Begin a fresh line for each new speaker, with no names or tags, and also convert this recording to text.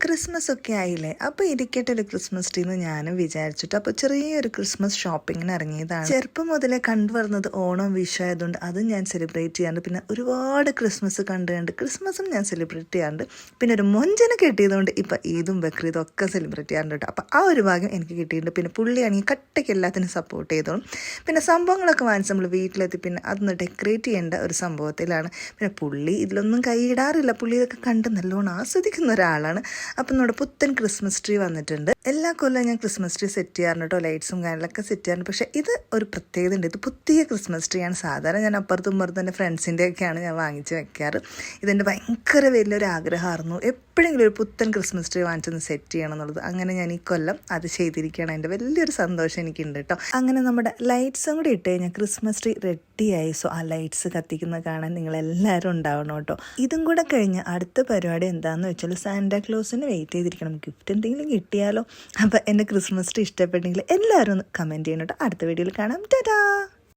Christmas ഒക്കെ ആയില്ലേ, അപ്പോൾ ഇരിക്കട്ടെ ഒരു ക്രിസ്മസ് ട്രീ എന്ന് ഞാനും വിചാരിച്ചിട്ട് അപ്പോൾ ചെറിയൊരു ക്രിസ്മസ് ഷോപ്പിങ്ങിന് ഇറങ്ങിയതാണ്. ചെറുപ്പം മുതലേ കണ്ടുവരുന്നത് ഓണം വിഷു ആയതുകൊണ്ട് അതും ഞാൻ സെലിബ്രേറ്റ് ചെയ്യാറുണ്ട്. പിന്നെ ഒരുപാട് ക്രിസ്മസ് കണ്ട് ക്രിസ്മസും ഞാൻ സെലിബ്രേറ്റ് ചെയ്യാറുണ്ട്. പിന്നെ ഒരു മൊഞ്ചന് കിട്ടിയതുകൊണ്ട് ഇപ്പം ഈദും ബക്രീദും ഒക്കെ സെലിബ്രേറ്റ് ചെയ്യാറുണ്ട് കേട്ടോ. അപ്പോൾ ആ ഒരു ഭാഗം എനിക്ക് കിട്ടിയിട്ടുണ്ട്. പിന്നെ പുള്ളിയാണെങ്കിൽ കട്ടയ്ക്ക് എല്ലാത്തിനും സപ്പോർട്ട് ചെയ്തോളും. പിന്നെ സംഭവങ്ങളൊക്കെ വാങ്ങിച്ച് നമ്മൾ വീട്ടിലെത്തി പിന്നെ അതൊന്ന് ഡെക്കറേറ്റ് ചെയ്യേണ്ട ഒരു സംഭവത്തിലാണ്. പിന്നെ പുള്ളി ഇതിലൊന്നും കൈയിടാറില്ല. പുള്ളി ഇതൊക്കെ കണ്ട് നല്ലോണം ആസ്വദിക്കുന്ന ഒരാളാണ്. അപ്പം നമ്മുടെ പുത്തൻ ക്രിസ്മസ് ട്രീ വന്നിട്ടുണ്ട്. എല്ലാ കൊല്ലം ഞാൻ ക്രിസ്മസ് ട്രീ സെറ്റ് ചെയ്യാറുണ്ട് കേട്ടോ, ലൈറ്റ്സും കാര്യങ്ങളൊക്കെ സെറ്റ് ചെയ്യാറുണ്ട്. പക്ഷേ ഇത് ഒരു പ്രത്യേകത ഉണ്ട്. ഇത് പുതിയ ക്രിസ്മസ് ട്രീ ആണ്. സാധാരണ ഞാൻ അപ്പുറത്തും ഇപ്പുറത്തും എൻ്റെ ഫ്രണ്ട്സിൻ്റെയൊക്കെയാണ് ഞാൻ വാങ്ങിച്ച് വെക്കാറ്. ഇതെൻ്റെ ഭയങ്കര വലിയൊരു ആഗ്രഹമായിരുന്നു, എപ്പോഴെങ്കിലും ഒരു പുത്തൻ ക്രിസ്മസ് ട്രീ വാങ്ങിച്ചൊന്ന് സെറ്റ് ചെയ്യണം എന്നുള്ളത്. അങ്ങനെ ഞാൻ ഈ കൊല്ലം അത് ചെയ്തിരിക്കുകയാണ്. എൻ്റെ വലിയൊരു സന്തോഷം എനിക്കുണ്ട് കേട്ടോ. അങ്ങനെ നമ്മുടെ ലൈറ്റ്സും കൂടി ഇട്ട് കഴിഞ്ഞാൽ ക്രിസ്മസ് ട്രീ റെഡിയായി. സോ ആ ലൈറ്റ്സ് കത്തിക്കുന്ന കാണാൻ നിങ്ങളെല്ലാവരും ഉണ്ടാവണം കേട്ടോ. ഇതും കൂടെ കഴിഞ്ഞ് അടുത്ത പരിപാടി എന്താണെന്ന് വെച്ചാൽ സാന്റാക്ലോസിന് വെയിറ്റ് ചെയ്തിരിക്കണം. ഗിഫ്റ്റ് എന്തെങ്കിലും കിട്ടിയാലോ. അപ്പോൾ എൻ്റെ ക്രിസ്മസ് ട്രീ ഇഷ്ടപ്പെട്ടെങ്കിൽ എല്ലാവരും ഒന്ന് കമൻറ്റ് ചെയ്യണം കേട്ടോ. അടുത്ത വീഡിയോയിൽ കാണാം. ടാറ്റാ.